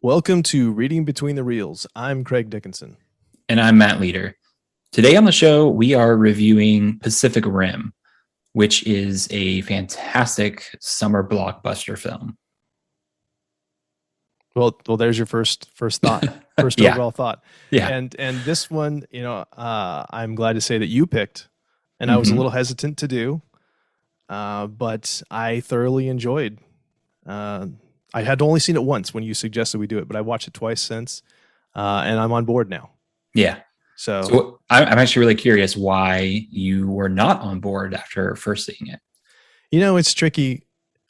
Welcome to Reading Between the Reels. I'm Craig Dickinson. And I'm Matt Leader. Today on the show, we are reviewing Pacific Rim, which is a fantastic summer blockbuster film. Well, there's your first thought, first Yeah, overall thought, yeah. and this one, I'm glad to say that you picked, and I was a hmm little hesitant to do, but I thoroughly enjoyed. Uh, I had only seen it once when you suggested we do it, but I watched it twice since, and I'm on board now. Yeah. So So I'm actually really curious why you were not on board after first seeing it. it's tricky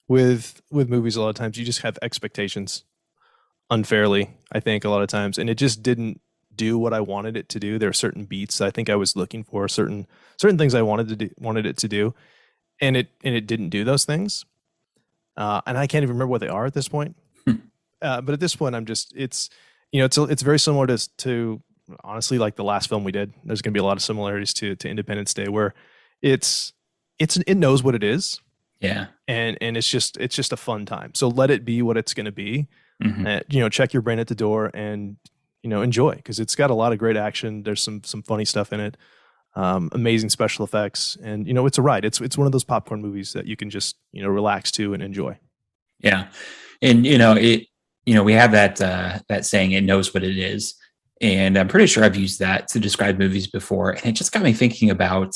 with movies. A lot of times, you just have expectations unfairly, I think, a lot of times, and it just didn't do what I wanted it to do. There are certain beats I think I was looking for, certain things I wanted it to do, and it didn't do those things. And I can't even remember what they are at this point. But at this point, I'm just it's very similar to honestly like the last film we did. There's going to be a lot of similarities to Independence Day, where it's it knows what it is, Yeah. and it's just a fun time. So let it be what it's going to be. hmm Check your brain at the door and enjoy, because it's got a lot of great action. There's some funny stuff in it, amazing special effects, and it's a ride. It's one of those popcorn movies that you can just relax to and enjoy. Yeah. And we have that saying, it knows what it is. And I'm pretty sure I've used that to describe movies before. And it just got me thinking about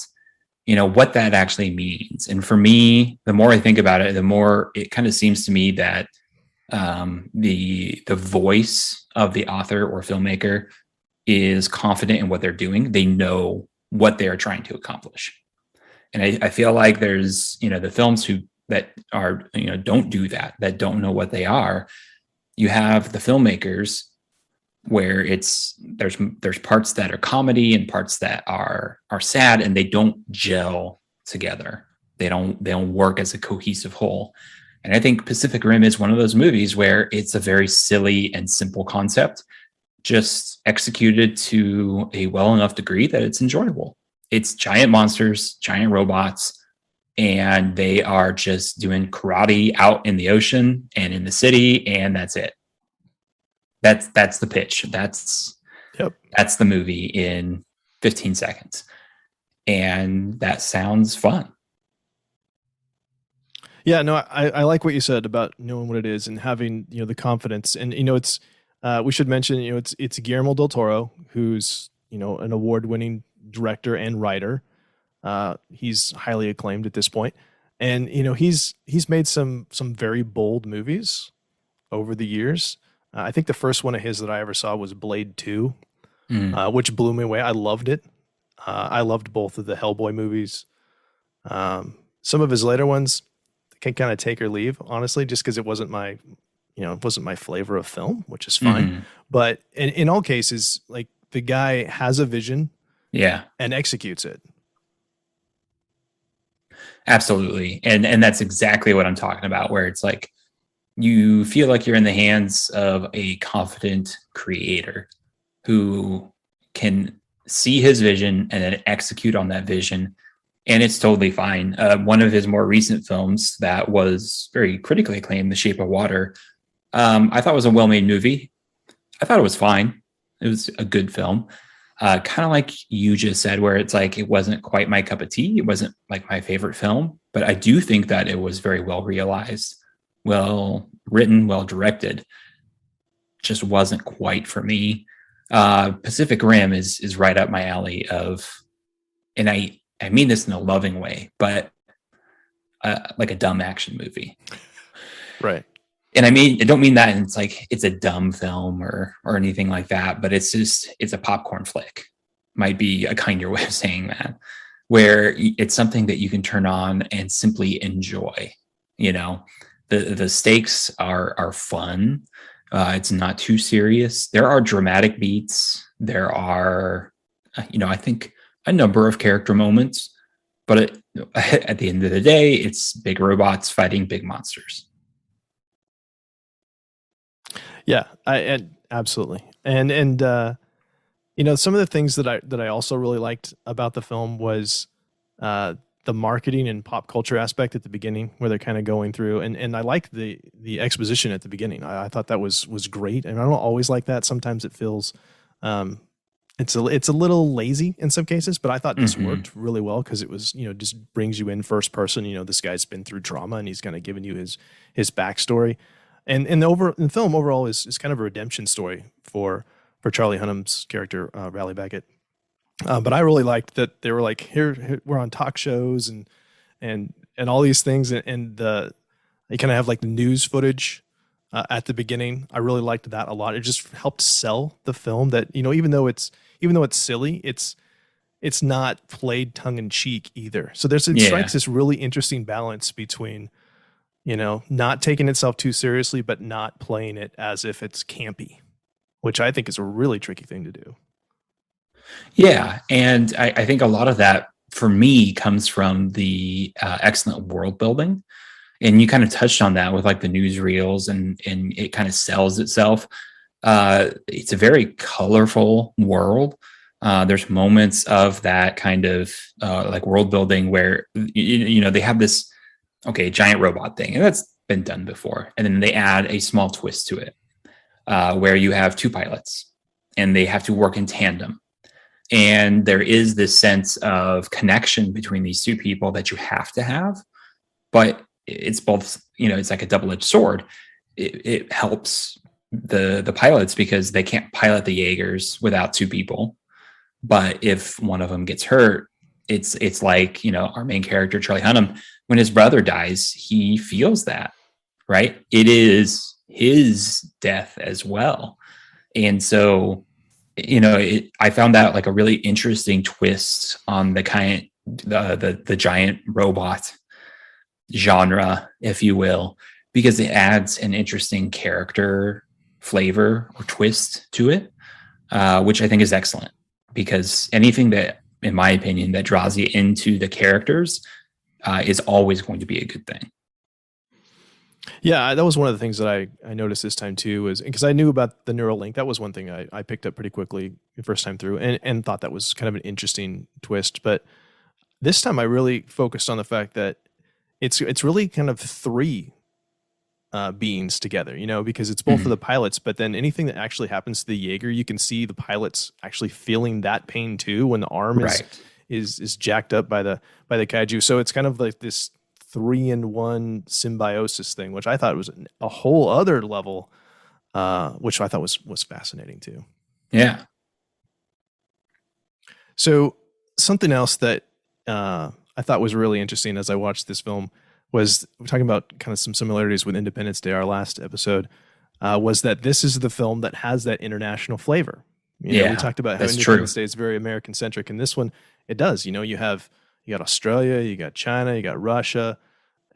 what that actually means. And for me, the more I think about it, the more it kind of seems to me that the voice of the author or filmmaker is confident in what they're doing. They know what they're trying to accomplish. And I feel like there's the films that are don't do that don't know what they are. You have the filmmakers where there's parts that are comedy and parts that are sad, and they don't gel together. They don't work as a cohesive whole. And I think Pacific Rim is one of those movies where it's a very silly and simple concept, just executed to a well enough degree that it's enjoyable. It's giant monsters, giant robots, and they are just doing karate out in the ocean and in the city, and that's it. That's the pitch. Yep. That's the movie in 15 seconds. And that sounds fun. Yeah, no, I like what you said about knowing what it is and having the confidence. And it's we should mention it's Guillermo del Toro, who's an award-winning director and writer. He's highly acclaimed at this point, and he's made some very bold movies over the years. I think the first one of his that I ever saw was Blade 2, Mm. which blew me away. I loved it. I loved both of the Hellboy movies. Some of his later ones can kind of take or leave, honestly, just because it wasn't my flavor of film, which is fine. hmm But in all cases, like, the guy has a vision Yeah, and executes it. absolutely. And that's exactly what I'm talking about, where it's like you feel like you're in the hands of a confident creator who can see his vision and then execute on that vision. And it's totally fine. One of his more recent films that was very critically acclaimed, The Shape of Water, I thought was a well-made movie. I thought it was fine. It was a good film. Kind of like you just said, where it's like it wasn't quite my cup of tea. It wasn't like my favorite film, but I do think that it was very well realized, well written, well directed. Just wasn't quite for me. Pacific Rim is right up my alley of, and I mean this in a loving way, but like a dumb action movie. Right. And I don't mean that, and it's like it's a dumb film or anything like that, but it's a popcorn flick. Might be a kinder way of saying that, where it's something that you can turn on and simply enjoy. You know, the stakes are fun. It's not too serious. There are dramatic beats. There are, I think a number of character moments, but at the end of the day, it's big robots fighting big monsters. Yeah, absolutely. And some of the things that I also really liked about the film was the marketing and pop culture aspect at the beginning, where they're kind of going through, and I like the exposition at the beginning. I thought that was great, and I don't always like that. Sometimes it feels it's a little lazy in some cases, but I thought this worked really well because it was, just brings you in first person. This guy's been through trauma and he's kind of giving you his backstory, and the film overall is kind of a redemption story for Charlie Hunnam's character, Riley Beckett. But I really liked that they were like, here we're on talk shows and all these things, and they kind of have like the news footage at the beginning. I really liked that a lot. It just helped sell the film that, even though it's silly, it's not played tongue in cheek either. So it strikes this really interesting balance between, not taking itself too seriously, but not playing it as if it's campy, which I think is a really tricky thing to do. Yeah. And I think a lot of that for me comes from the excellent world building. And you kind of touched on that with like the newsreels, and it kind of sells itself. It's a very colorful world. There's moments of that kind of like world building where, they have this, giant robot thing, and that's been done before. And then they add a small twist to it where you have two pilots and they have to work in tandem. And there is this sense of connection between these two people that you have to have, but it's both, it's like a double-edged sword. It helps the pilots because they can't pilot the Jaegers without two people. But if one of them gets hurt, it's like, our main character, Charlie Hunnam, when his brother dies, he feels that, right? It is his death as well. And so, I found that like a really interesting twist on the giant robot genre, if you will, because it adds an interesting character flavor or twist to it, which I think is excellent, because anything that, in my opinion, that draws you into the characters is always going to be a good thing. Yeah, that was one of the things that I noticed this time too, was because I knew about the neural link. That was one thing I picked up pretty quickly the first time through, and thought that was kind of an interesting twist. But this time I really focused on the fact that it's really kind of three beings together, because it's both of the pilots, but then anything that actually happens to the Jaeger, you can see the pilots actually feeling that pain too when the arm is jacked up by the kaiju. So it's kind of like this 3-in-1 symbiosis thing, which I thought was a whole other level, which I thought was fascinating too. Yeah. So something else that I thought was really interesting as I watched this film was, we're talking about kind of some similarities with Independence Day, our last episode, was that this is the film that has that international flavor. We talked about how Independence Day is very American centric, and this one, it does. You got Australia, you got China, you got Russia,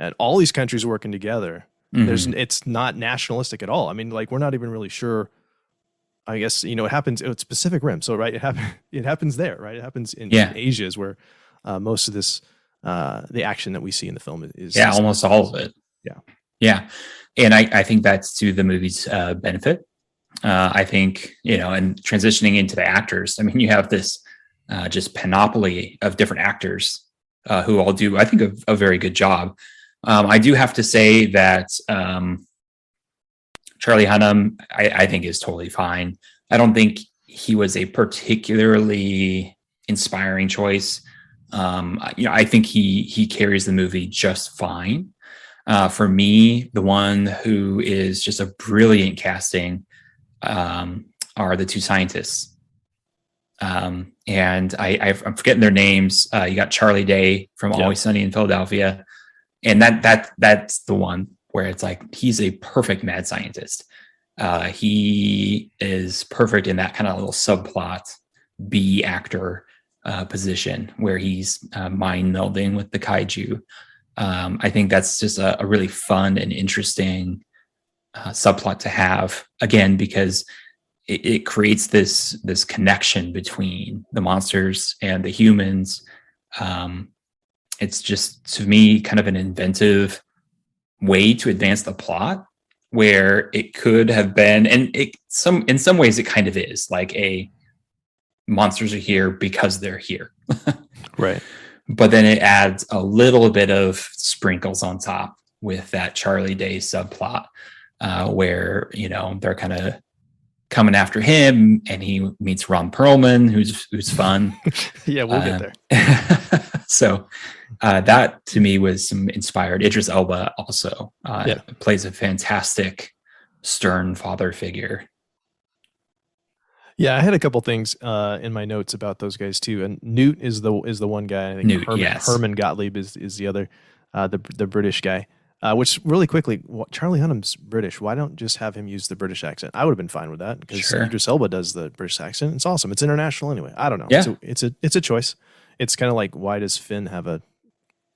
and all these countries working together. It's not nationalistic at all. I mean, like, we're not even really sure. I guess, it happens. It's Pacific Rim, so right, it happens there, right? It happens in Asia, is where most of this the action that we see in the film is. Yeah, almost all of it. Yeah, and I think that's to the movie's benefit. I think, and transitioning into the actors. I mean, you have this just panoply of different actors who all do, I think, a very good job. I do have to say that Charlie Hunnam, I think, is totally fine. I don't think he was a particularly inspiring choice. I think he carries the movie just fine. For me, the one who is just a brilliant casting are the two scientists. And I'm forgetting their names. You got Charlie Day from Always Sunny in Philadelphia. And that's the one where it's like, he's a perfect mad scientist. He is perfect in that kind of little subplot B actor position where he's mind melding with the kaiju. I think that's just a really fun and interesting subplot to have, again, because it creates this connection between the monsters and the humans. It's just, to me, kind of an inventive way to advance the plot, where it could have been, and in some ways it kind of is, like a monsters are here because they're here. Right. but then it adds a little bit of sprinkles on top with that Charlie Day subplot, where they're kind of coming after him, and he meets Ron Perlman, who's fun. Yeah, we'll get there. So that to me was some inspired. Idris Elba also plays a fantastic stern father figure. Yeah, I had a couple things in my notes about those guys too. And Newt is the one guy. I think Newt, yes. Herman Gottlieb is the other, the British guy. Which really quickly, Charlie Hunnam's British. Why don't just have him use the British accent? I would have been fine with that because Idris Elba does the British accent. It's awesome. It's international anyway. I don't know. Yeah. It's a choice. It's kind of like, why does Finn have a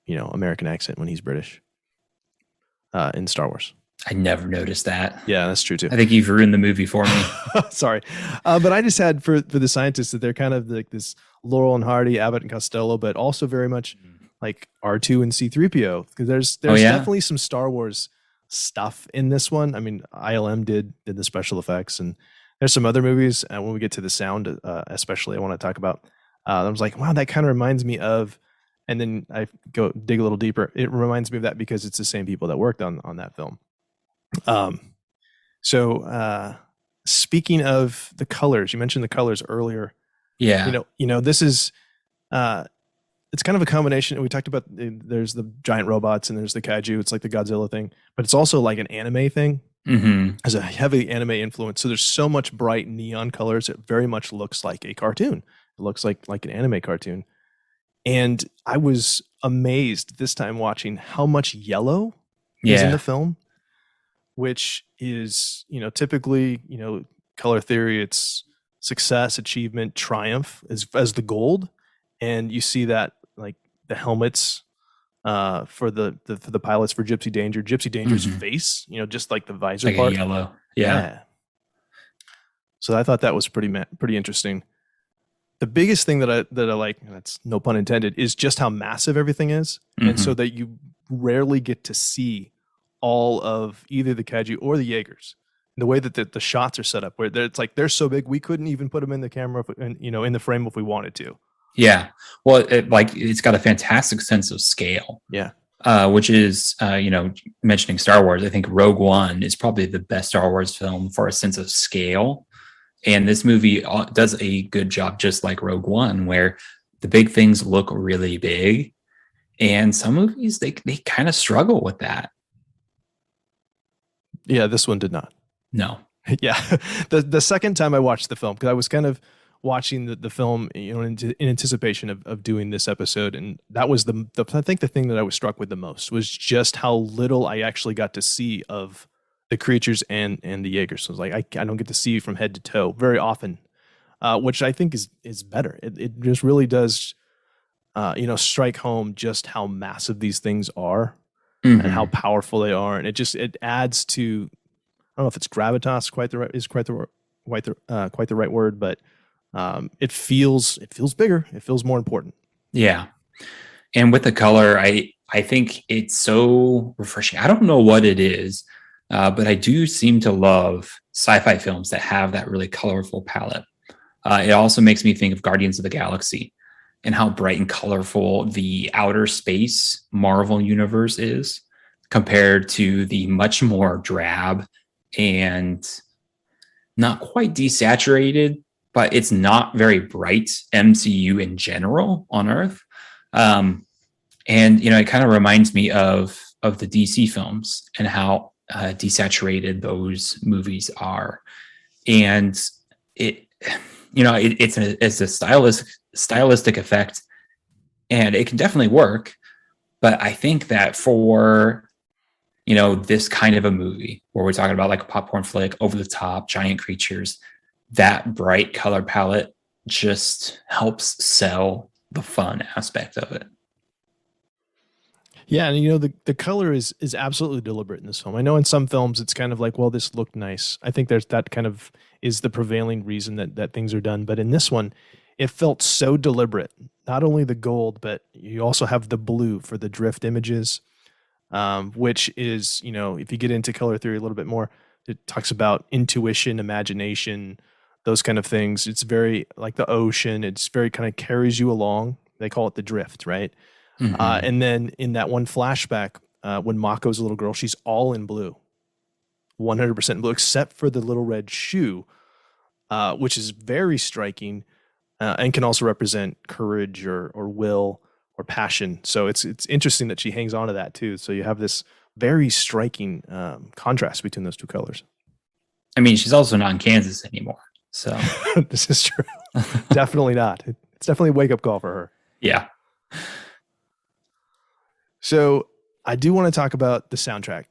American accent when he's British in Star Wars? I never noticed that. Yeah, that's true too. I think you've ruined the movie for me. Sorry. But I just had for the scientists that they're kind of like this Laurel and Hardy, Abbott and Costello, but also very much like R2 and C-3PO, because there's definitely some Star Wars stuff in this one. I mean, ILM did the special effects, and there's some other movies, and when we get to the sound, especially I want to talk about, I was like, wow, that kind of reminds me of, and then I go dig a little deeper. It reminds me of that because it's the same people that worked on that film. So speaking of the colors, you mentioned the colors earlier. Yeah. This is, it's kind of a combination. We talked about there's the giant robots and there's the kaiju. It's like the Godzilla thing, but it's also like an anime thing. Mm-hmm. Has a heavy anime influence. So there's so much bright neon colors. It very much looks like a cartoon. It looks like an anime cartoon. And I was amazed this time watching how much yellow is in the film, which is, typically, color theory, it's success, achievement, triumph as the gold. And you see that like the helmets for the pilots for Gypsy Danger's face, just like the visor like part. Yellow. Yeah. So I thought that was pretty interesting. The biggest thing that I like, and that's no pun intended, is just how massive everything is. Mm-hmm. And so that you rarely get to see all of either the kaiju or the Jaegers. The way that the shots are set up, where it's like they're so big we couldn't even put them in the camera, in the frame if we wanted to. Yeah, well, it's got a fantastic sense of scale. Yeah, which is mentioning Star Wars. I think Rogue One is probably the best Star Wars film for a sense of scale, and this movie does a good job, just like Rogue One, where the big things look really big, and some movies they kind of struggle with that. Yeah, this one did not. No. Yeah. The second time I watched the film, because I was kind of watching the film, in anticipation of doing this episode, and that was I think the thing that I was struck with the most was just how little I actually got to see of the creatures and the Jaegers. So it was like I don't get to see from head to toe very often, which I think is better. It just really does, strike home just how massive these things are. Mm-hmm. And how powerful they are, and it adds to, I don't know if it's gravitas quite the right word, but it feels bigger. It feels more important. Yeah, and with the color, I think it's so refreshing. I don't know what it is, but I do seem to love sci-fi films that have that really colorful palette. It also makes me think of Guardians of the Galaxy and how bright and colorful the outer space Marvel universe is compared to the much more drab and not quite desaturated, but it's not very bright MCU in general on Earth. And, it kind of reminds me of the DC films and how desaturated those movies are. And it's a stylistic effect, and it can definitely work. But I think that for, this kind of a movie where we're talking about like a popcorn flick, over the top, giant creatures, that bright color palette just helps sell the fun aspect of it. Yeah, and the color is absolutely deliberate in this film. I know in some films it's kind of like, well, this looked nice. I think there's that kind of is the prevailing reason that things are done. But in this one, it felt so deliberate. Not only the gold, but you also have the blue for the drift images, which is, if you get into color theory a little bit more, it talks about intuition, imagination, those kind of things. It's very like the ocean. It's very kind of carries you along. They call it the drift, right? Mm-hmm. And then in that one flashback, when Mako's a little girl, she's all in blue, 100% blue, except for the little red shoe, which is very striking, and can also represent courage or will or passion. So it's interesting that she hangs on to that too. So you have this very striking contrast between those two colors. I mean, she's also not in Kansas anymore. So This is true. Definitely not. It's definitely a wake up call for her. yeah. So I do want to talk about the soundtrack,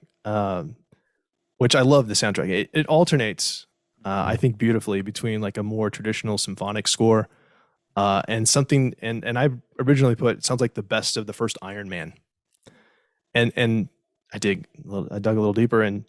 which I love the soundtrack. It alternates, I think, beautifully between like a more traditional symphonic score and something. And I originally put it sounds like the best of the first Iron Man. And I dug a little deeper, and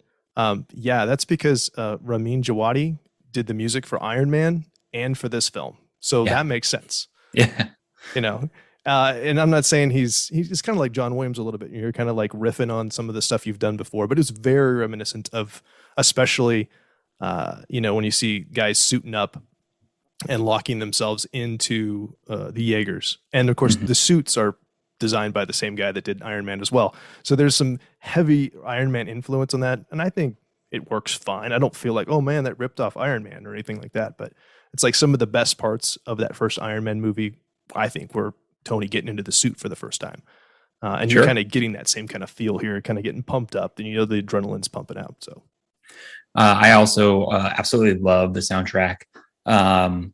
yeah, that's because Ramin Djawadi did the music for Iron Man and for this film, so Yeah. that makes sense, Yeah. you know. And I'm not saying he's kind of like John Williams a little bit. You're kind of like riffing on some of the stuff you've done before, but it's very reminiscent of, especially, when you see guys suiting up and locking themselves into the Jaegers, and of course Mm-hmm. the suits are designed by the same guy that did Iron Man as well. So there's some heavy Iron Man influence on that, and I think it works fine. I don't feel like, oh man, that ripped off Iron Man or anything like that. But it's like some of the best parts of that first Iron Man movie, I think, were Tony getting into the suit for the first time. And you're kind Sure. of getting that same kind of feel here, kind of getting pumped up, and the adrenaline's pumping out. So I also absolutely love the soundtrack. Um,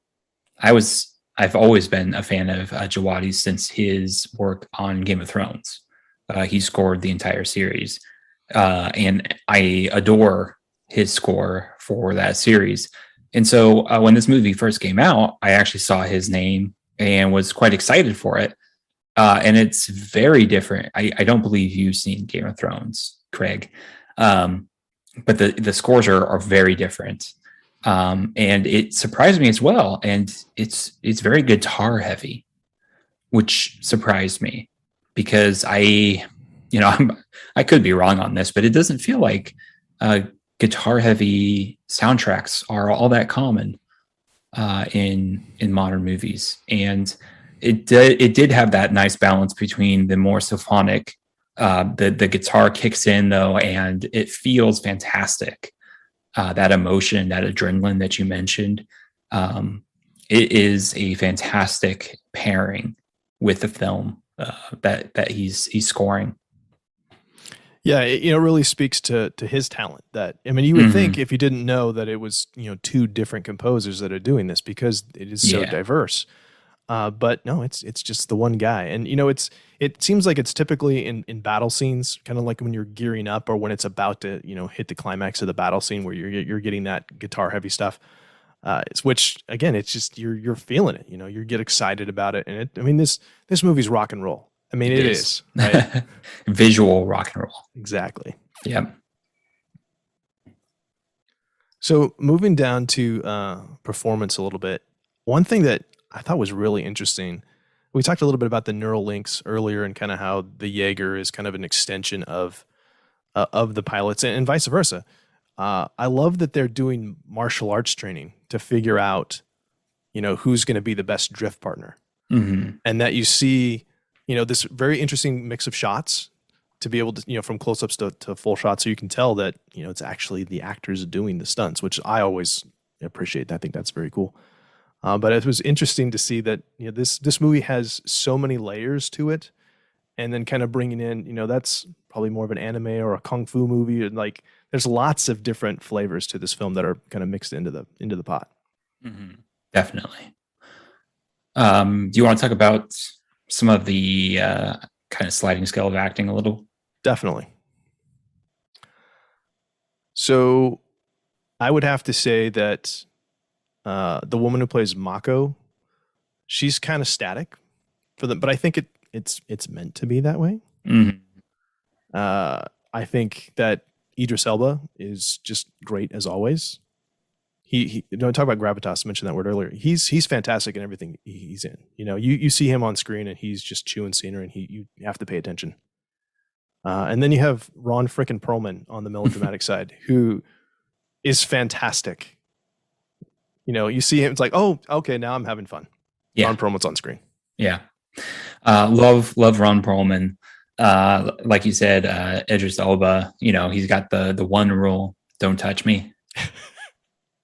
I've always been a fan of Jawadi since his work on Game of Thrones. He scored the entire series, and I adore his score for that series. And so when this movie first came out, I actually saw his name and was quite excited for it. And it's very different. I don't believe you've seen Game of Thrones, Craig, but the scores are very different. And it surprised me as well. And it's very guitar heavy, which surprised me because I could be wrong on this, but it doesn't feel like guitar heavy soundtracks are all that common in modern movies. And it did have that nice balance between the more symphonic, the guitar kicks in though, and it feels fantastic. That emotion, that adrenaline that you mentioned, it is a fantastic pairing with the film that he's scoring. yeah, it really speaks to his talent. That, I mean, you would think if you didn't know that it was two different composers that are doing this, because it is so Yeah. diverse. But no, it's just the one guy, and it seems like it's typically in battle scenes, kind of like when you're gearing up or when it's about to hit the climax of the battle scene where you're getting that guitar heavy stuff. Which again, it's just you're feeling it. You get excited about it, and I mean this movie's rock and roll. I mean it is right? Visual rock and roll. Exactly. Yeah. So moving down to performance a little bit, one thing that I thought was really interesting. We talked a little bit about the neural links earlier, and kind of how the Jaeger is kind of an extension of the pilots, and vice versa. I love that they're doing martial arts training to figure out, who's going to be the best drift partner, and that you see, this very interesting mix of shots to be able to, from close-ups to full shots, so you can tell that it's actually the actors doing the stunts, which I always appreciate. I think that's very cool. But it was interesting to see that this movie has so many layers to it, and then kind of bringing in that's probably more of an anime or a kung fu movie, and like there's lots of different flavors to this film that are kind of mixed into the pot. Definitely. Do you want to talk about some of the kind of sliding scale of acting a little? Definitely. So I would have to say that the woman who plays Mako, she's kind of static for them, but I think it's meant to be that way. I think that Idris Elba is just great as always. He don't talk about gravitas. I mentioned that word earlier. He's fantastic in everything he's in. You see him on screen and he's just chewing scenery, and you have to pay attention. And then you have Ron frickin' Perlman on the melodramatic side, who is fantastic. You see him, it's like, oh, okay, now I'm having fun. Yeah. Ron Perlman's on screen. Yeah. Love Ron Perlman. Like you said, Idris Elba. He's got the one rule: don't touch me.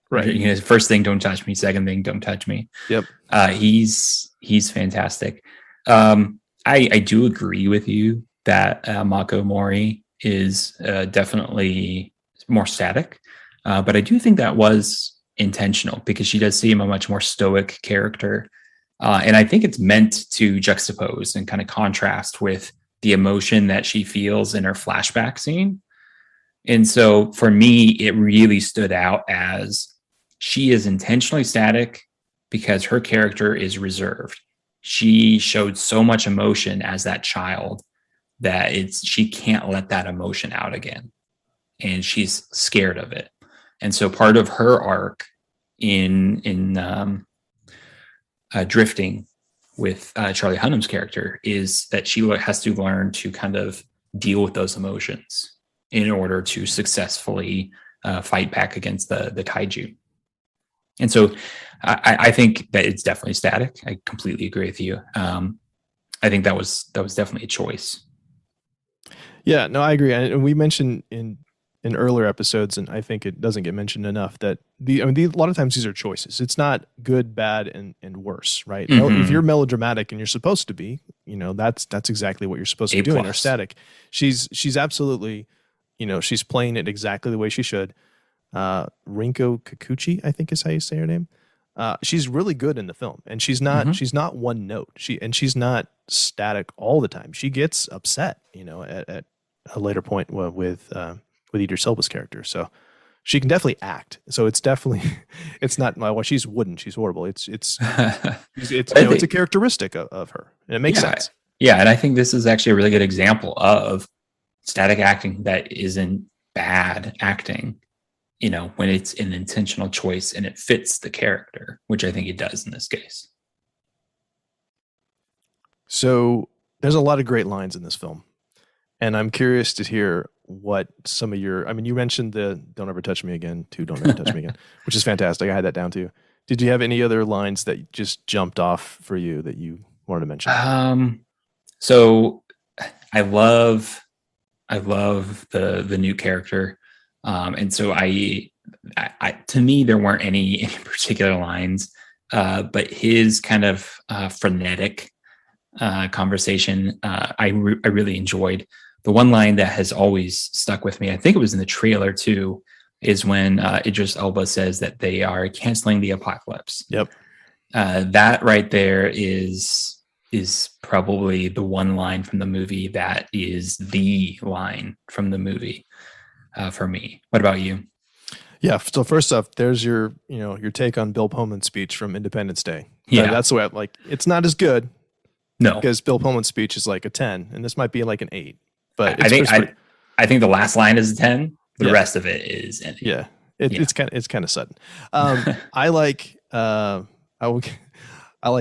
Right. First thing, don't touch me. Second thing, don't touch me. Yep. He's fantastic. I do agree with you that Mako Mori is definitely more static, but I do think that was intentional because she does seem a much more stoic character, and I think it's meant to juxtapose and kind of contrast with the emotion that she feels in her flashback scene. And so for me, it really stood out as she is intentionally static because her character is reserved. She showed so much emotion as that child that she can't let that emotion out again. And she's scared of it. And so part of her arc in drifting with Charlie Hunnam's character is that she has to learn to kind of deal with those emotions in order to successfully fight back against the kaiju. And so I think that it's definitely static. I completely agree with you. I think that was definitely a choice. Yeah, no, I agree. And we mentioned in earlier episodes, and I think it doesn't get mentioned enough, that a lot of times these are choices. It's not good, bad, and worse, right? Mm-hmm. If you're melodramatic and you're supposed to be, that's exactly what you're supposed to be doing. Or static. She's absolutely, she's playing it exactly the way she should. Rinko Kikuchi, I think is how you say her name. She's really good in the film, and she's not one note. She's not static all the time. She gets upset, at a later point with Idris Elba's character. So she can definitely act. So it's definitely, it's not, well, she's wooden. She's horrible. It's it's a characteristic of her, and it makes sense. Yeah. And I think this is actually a really good example of static acting that isn't bad acting, when it's an intentional choice and it fits the character, which I think it does in this case. So there's a lot of great lines in this film, and I'm curious to hear what some of you mentioned the "Don't ever touch me again" to "Don't ever touch me again," which is fantastic. I had that down too. Did you have any other lines that just jumped off for you that you wanted to mention? So I love the new character. And so I to me, there weren't any particular lines, but his kind of frenetic conversation, I really enjoyed. The one line that has always stuck with me, I think it was in the trailer too, is when Idris Elba says that they are canceling the apocalypse. Yep. That right there is probably the one line from the movie that is the line from the movie for me. What about you? Yeah. So first off, there's your take on Bill Pullman's speech from Independence Day. Yeah. That's the way it's not as good. No, because Bill Pullman's speech is like a 10 and this might be like an 8, but I think the last line is a 10. The rest of it is an 8. Yeah. It's kind of sudden. I like the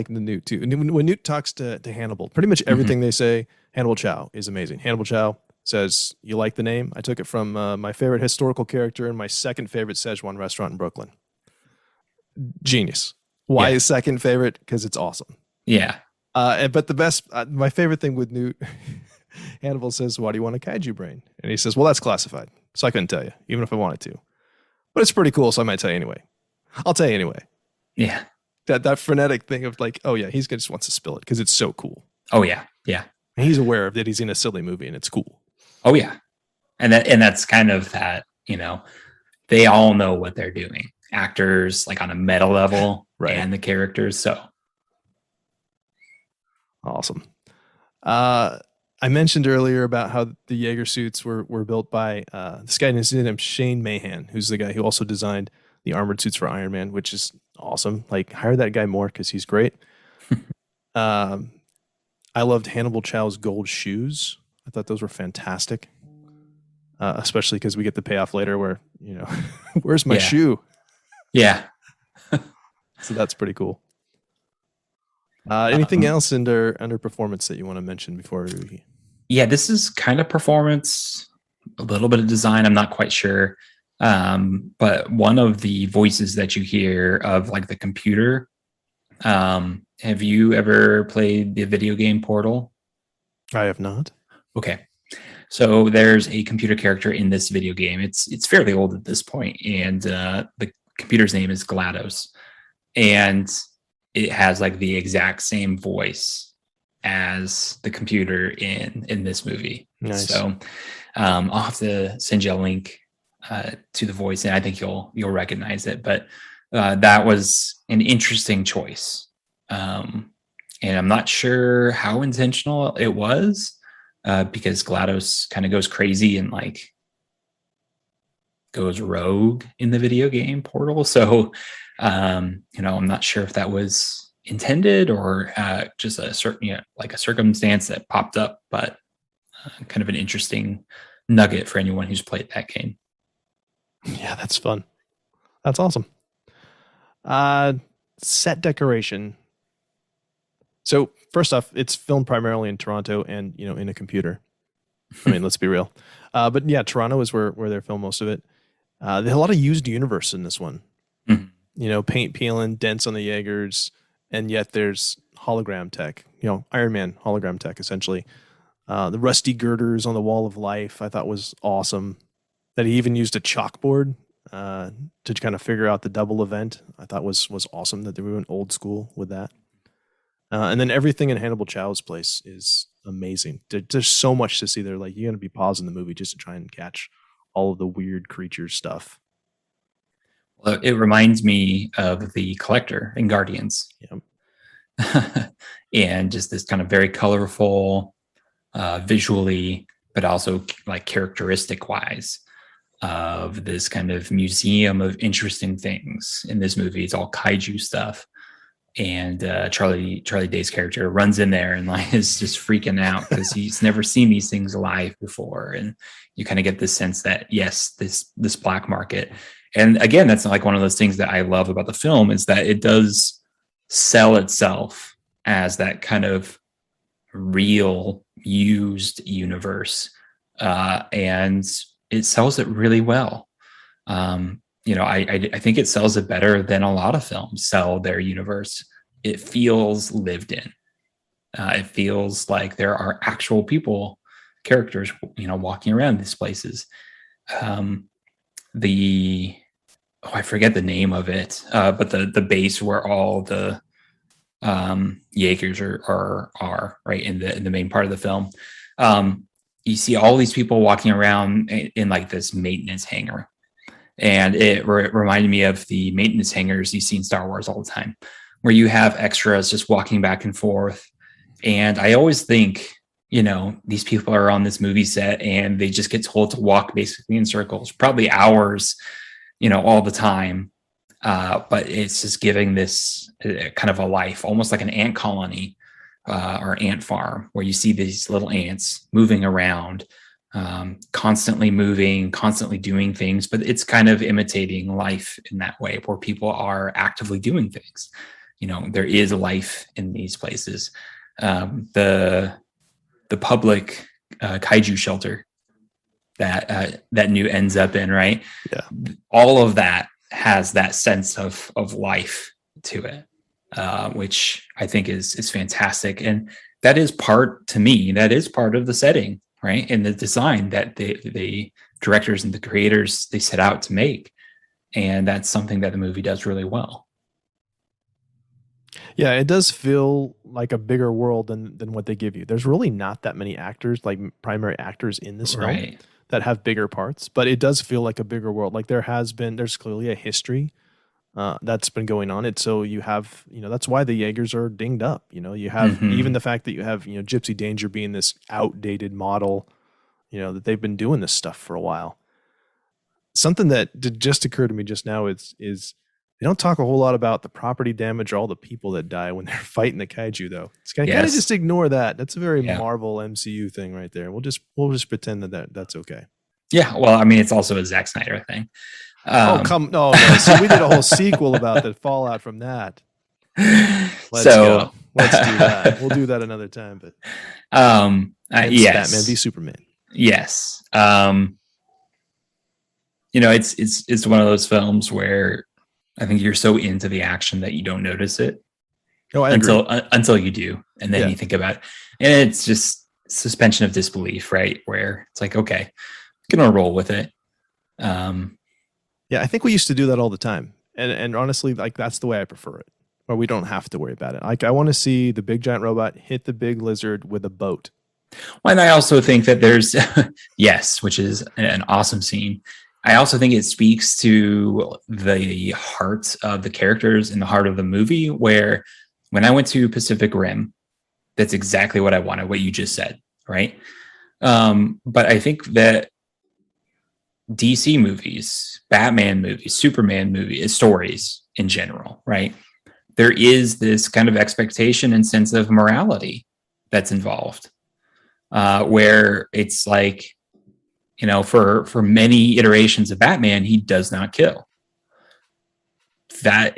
Newt too. And when Newt talks to Hannibal, pretty much everything they say, Hannibal Chow is amazing. Hannibal Chow says, "You like the name? I took it from my favorite historical character and my second favorite Szechuan restaurant in Brooklyn." Genius. Why is second favorite? Because it's awesome. Yeah. But the best, my favorite thing with Newt, Hannibal says, "Why do you want a kaiju brain?" And he says, "Well, that's classified, so I couldn't tell you, even if I wanted to. But it's pretty cool, so I might tell you anyway. I'll tell you anyway." Yeah. That frenetic thing of like, oh yeah, he's just wants to spill it because it's so cool. Oh yeah, yeah. And he's aware of that he's in a silly movie and it's cool. Oh yeah, and that's kind of that. They all know what they're doing. Actors, like on a meta level, right? And the characters. So awesome. I mentioned earlier about how the Jaeger suits were built by this guy named Shane Mahan, who's the guy who also designed the armored suits for Iron Man, which is awesome. Like, hire that guy more because he's great. I loved Hannibal Chow's gold shoes. I thought those were fantastic, especially because we get the payoff later where, where's my shoe? Yeah. So that's pretty cool. Anything else under performance that you want to mention before we... Yeah, this is kind of performance, a little bit of design. I'm not quite sure. But one of the voices that you hear of like the computer Have you ever played the video game Portal? I have not. Okay. So there's a computer character in this video game. It's fairly old at this point, and the computer's name is GLaDOS, and it has like the exact same voice as the computer in this movie. Nice. So I'll have to send you a link to the voice, and I think you'll recognize it. But that was an interesting choice, and I'm not sure how intentional it was. Because GLaDOS kind of goes crazy and like goes rogue in the video game Portal. So, I'm not sure if that was intended or just a certain, like a circumstance that popped up, but kind of an interesting nugget for anyone who's played that game. Yeah, that's fun. That's awesome. Set decoration. So first off, it's filmed primarily in Toronto and, in a computer. I mean, let's be real. But yeah, Toronto is where they film most of it. They have a lot of used universe in this one. Mm-hmm. Paint peeling, dents on the Jaegers, and yet there's hologram tech, Iron Man hologram tech, essentially. The rusty girders on the Wall of Life, I thought was awesome. That he even used a chalkboard to kind of figure out the double event. I thought was awesome that they went old school with that. And then everything in Hannibal Chow's place is amazing. There's so much to see there. Like, you're going to be pausing the movie just to try and catch all of the weird creature stuff. Well, it reminds me of the Collector in Guardians. Yeah. And just this kind of very colorful, visually, but also like characteristic wise of this kind of museum of interesting things. In this movie, it's all kaiju stuff. And Charlie Day's character runs in there and like is just freaking out because he's never seen these things live before. And you kind of get this sense that yes, this black market. And again, that's like one of those things that I love about the film is that it does sell itself as that kind of real used universe, and it sells it really well. I think it sells it better than a lot of films sell their universe. It feels lived in. It feels like there are actual people, characters, walking around these places. I forget the name of it, but the base where all the Jaegers are right in the main part of the film. You see all these people walking around in like this maintenance hangar. And it reminded me of the maintenance hangars you see in Star Wars all the time, where you have extras just walking back and forth. And I always think, these people are on this movie set and they just get told to walk basically in circles, probably hours, all the time. But it's just giving this kind of a life, almost like an ant colony or ant farm, where you see these little ants moving around, constantly moving, constantly doing things, but it's kind of imitating life in that way where people are actively doing things. There is life in these places. The public kaiju shelter that New ends up in, right? Yeah. All of that has that sense of life to it, which I think is fantastic. And that is part of the setting, right? And the design that the directors and the creators, they set out to make. And that's something that the movie does really well. Yeah, it does feel like a bigger world than what they give you. There's really not that many actors, like primary actors in this film that have bigger parts, but it does feel like a bigger world. Like there's clearly a history that's been going on it. So you have, that's why the Jaegers are dinged up. You have even the fact that you have, Gypsy Danger being this outdated model, that they've been doing this stuff for a while. Something that just occurred to me just now is they don't talk a whole lot about the property damage or all the people that die when they're fighting the kaiju, though. It's kind of just ignore that. That's a very Marvel MCU thing right there. We'll just pretend that's okay. Yeah, well, I mean, it's also a Zack Snyder thing. No. So we did a whole sequel about the fallout from that. Let's go. Let's do that. We'll do that another time. But yes, Batman v Superman. Yes, it's one of those films where I think you're so into the action that you don't notice it. Oh, I agree. Until you do, and then you think about it, and it's just suspension of disbelief, right? Where it's like, okay, I'm gonna roll with it. Yeah, I think we used to do that all the time, and honestly, like that's the way I prefer it, where we don't have to worry about it. Like I want to see the big giant robot hit the big lizard with a boat. Well, and I also think that there's yes, which is an awesome scene. I also think it speaks to the heart of the characters and the heart of the movie. Where when I went to Pacific Rim, that's exactly what I wanted. What you just said, right? But I think that DC movies, Batman movies, Superman movies, stories in general, right? There is this kind of expectation and sense of morality that's involved, where it's like, for many iterations of Batman, he does not kill. That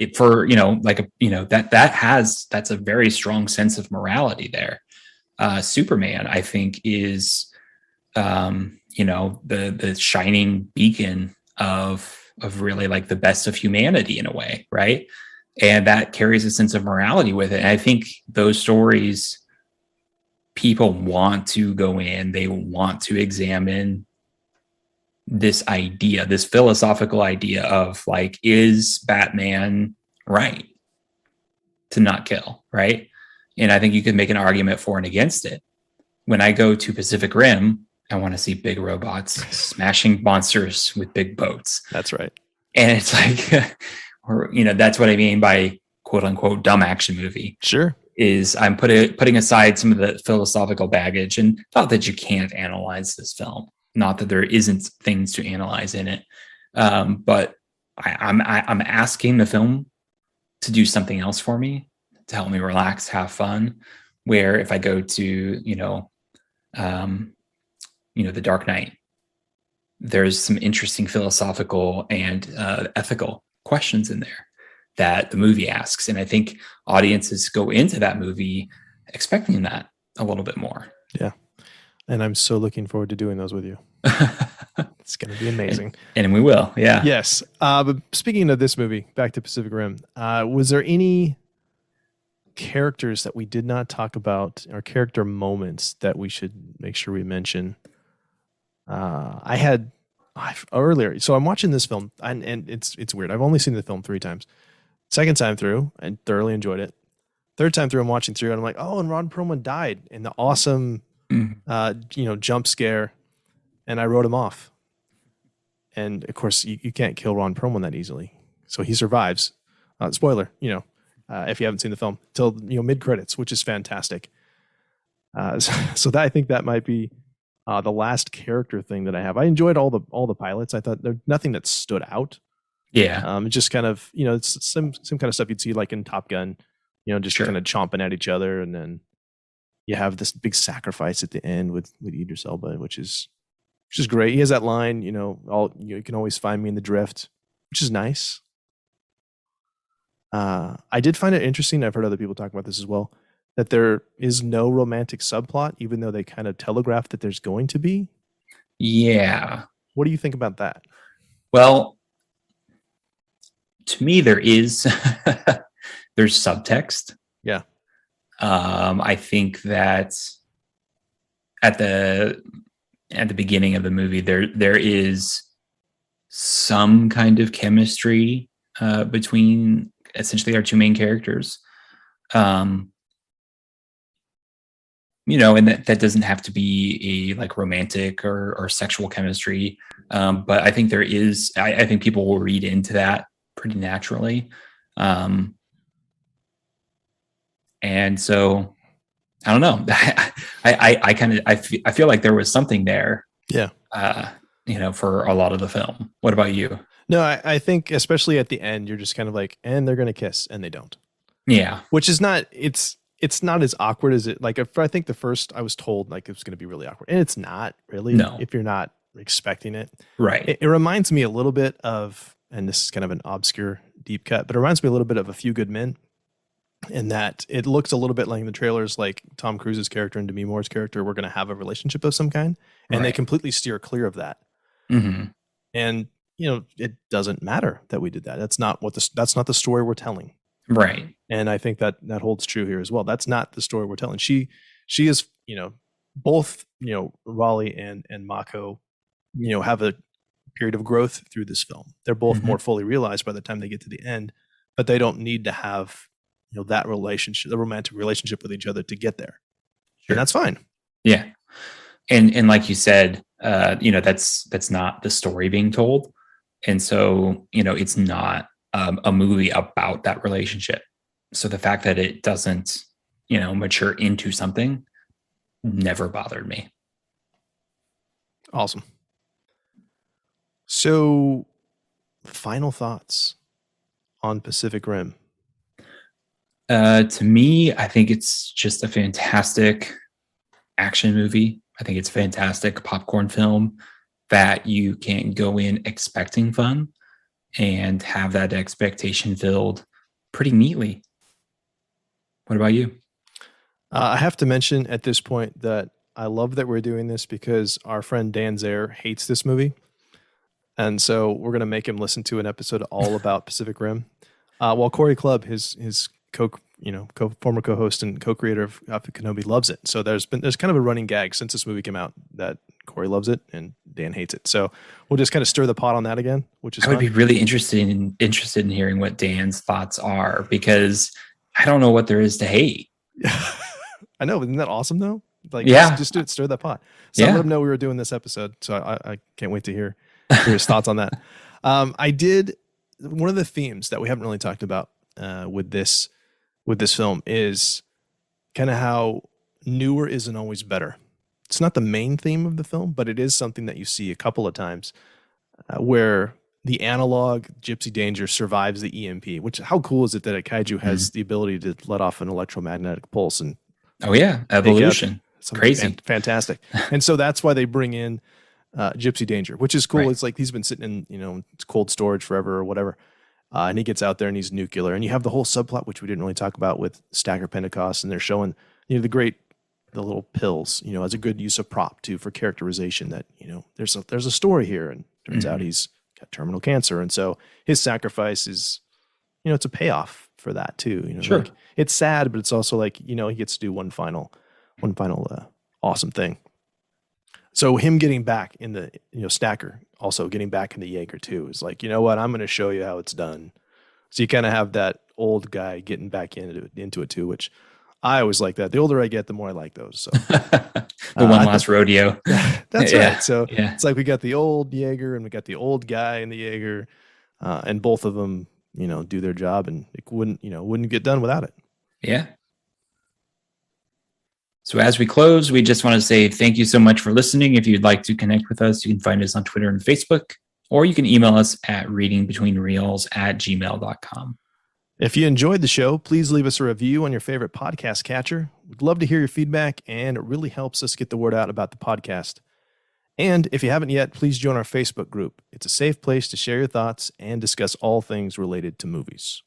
that's a very strong sense of morality there. Superman, I think, is the shining beacon of really like the best of humanity in a way, right? And that carries a sense of morality with it. And I think those stories, people want to go in, they want to examine this idea, this philosophical idea of like, is Batman right to not kill, right? And I think you could make an argument for and against it. When I go to Pacific Rim, I want to see big robots smashing monsters with big boats. That's right. And it's like, that's what I mean by quote unquote dumb action movie. Sure. Is I'm putting aside some of the philosophical baggage, and not that you can't analyze this film, not that there isn't things to analyze in it, but I'm asking the film to do something else for me, to help me relax, have fun. Where if I go to The Dark Knight, there's some interesting philosophical and ethical questions in there that the movie asks. And I think audiences go into that movie expecting that a little bit more. Yeah. And I'm so looking forward to doing those with you. It's going to be amazing. And we will. Yeah. Yes. But speaking of this movie, back to Pacific Rim, was there any characters that we did not talk about, or character moments that we should make sure we mention? Earlier, so I'm watching this film, and it's weird. I've only seen the film 3 times. Second time through, I thoroughly enjoyed it. Third time through, I'm watching through, and I'm like, oh, and Ron Perlman died in the awesome, jump scare, and I wrote him off. And of course, you can't kill Ron Perlman that easily, so he survives. Spoiler, if you haven't seen the film, till mid credits, which is fantastic. So that, I think that might be the last character thing that I have. I enjoyed all the pilots. I thought there's nothing that stood out. Yeah. It's just kind of, it's some kind of stuff you'd see like in Top Gun, just kind of chomping at each other. And then you have this big sacrifice at the end with Idris Elba, which is great. He has that line, you can always find me in the drift, which is nice. I did find it interesting. I've heard other people talk about this as well, that there is no romantic subplot, even though they kind of telegraph that there's going to be. Yeah. What do you think about that? Well, to me, there is there's subtext. Yeah. I think that at the beginning of the movie, there is some kind of chemistry between essentially our 2 main characters. And that doesn't have to be a like romantic or sexual chemistry. But I think there is, I think people will read into that pretty naturally. And so I don't know. I feel like there was something there. Yeah. For a lot of the film. What about you? No, I think especially at the end, you're just kind of like, and they're going to kiss, and they don't. Yeah. Which is not, it's not as awkward as it, like, I think the first I was told like it was going to be really awkward, and it's not really, if you're not expecting it. Right. It reminds me a little bit of, and this is kind of an obscure deep cut, but it reminds me a little bit of A Few Good Men, in that it looks a little bit like in the trailers, like Tom Cruise's character and Demi Moore's character were going to have a relationship of some kind, and they completely steer clear of that. Mm-hmm. And it doesn't matter that we did that. That's not the story we're telling. Right. And I think that holds true here as well. That's not the story we're telling. She is, both, Raleigh and Mako, have a period of growth through this film. They're both more fully realized by the time they get to the end, but they don't need to have, that relationship, the romantic relationship with each other to get there. Sure. And that's fine. Yeah. And like you said, that's not the story being told. And so, it's not a movie about that relationship. So the fact that it doesn't, mature into something never bothered me. Awesome. So, final thoughts on Pacific Rim? To me, I think it's just a fantastic action movie. I think it's a fantastic popcorn film that you can go in expecting fun and have that expectation filled pretty neatly. What about you? I have to mention at this point that I love that we're doing this because our friend Dan Zaire hates this movie. And so we're going to make him listen to an episode all about Pacific Rim. While Corey Clubb, his former co-host and co-creator of Kenobi, loves it. So there's kind of a running gag since this movie came out that Corey loves it and Dan hates it. So we'll just kind of stir the pot on that again, which is I would be really interested in hearing what Dan's thoughts are, because I don't know what there is to hate. I know, isn't that awesome though? Like, just do it, stir that pot. So let him know we were doing this episode. So I can't wait to hear his thoughts on that. I did, one of the themes that we haven't really talked about with this film is kind of how newer isn't always better. It's not the main theme of the film, but it is something that you see a couple of times where the analog Gypsy Danger survives the EMP, which, how cool is it that a kaiju has the ability to let off an electromagnetic pulse? And evolution. It's crazy. Fantastic. And so that's why they bring in Gypsy Danger, which is cool. Right. It's like he's been sitting in, cold storage forever or whatever. And he gets out there and he's nuclear. And you have the whole subplot, which we didn't really talk about, with Stacker Pentecost. And they're showing, the little pills, as a good use of prop too, for characterization that, there's a story here. And turns out he's got terminal cancer. And so his sacrifice is, it's a payoff for that too. Sure. Like, it's sad, but it's also like, he gets to do one final awesome thing. So him getting back in the, Stacker also getting back in the Jaeger too is like, you know what, I'm going to show you how it's done. So you kind of have that old guy getting back into it too, which I always like that. The older I get, the more I like those. So the one last rodeo. That's right. So it's like we got the old Jaeger and we got the old guy in the Jaeger, and both of them, do their job, and it wouldn't get done without it. Yeah. So as we close, we just want to say thank you so much for listening. If you'd like to connect with us, you can find us on Twitter and Facebook, or you can email us at readingbetweenreels@gmail.com. If you enjoyed the show, please leave us a review on your favorite podcast catcher. We'd love to hear your feedback, and it really helps us get the word out about the podcast. And if you haven't yet, please join our Facebook group. It's a safe place to share your thoughts and discuss all things related to movies.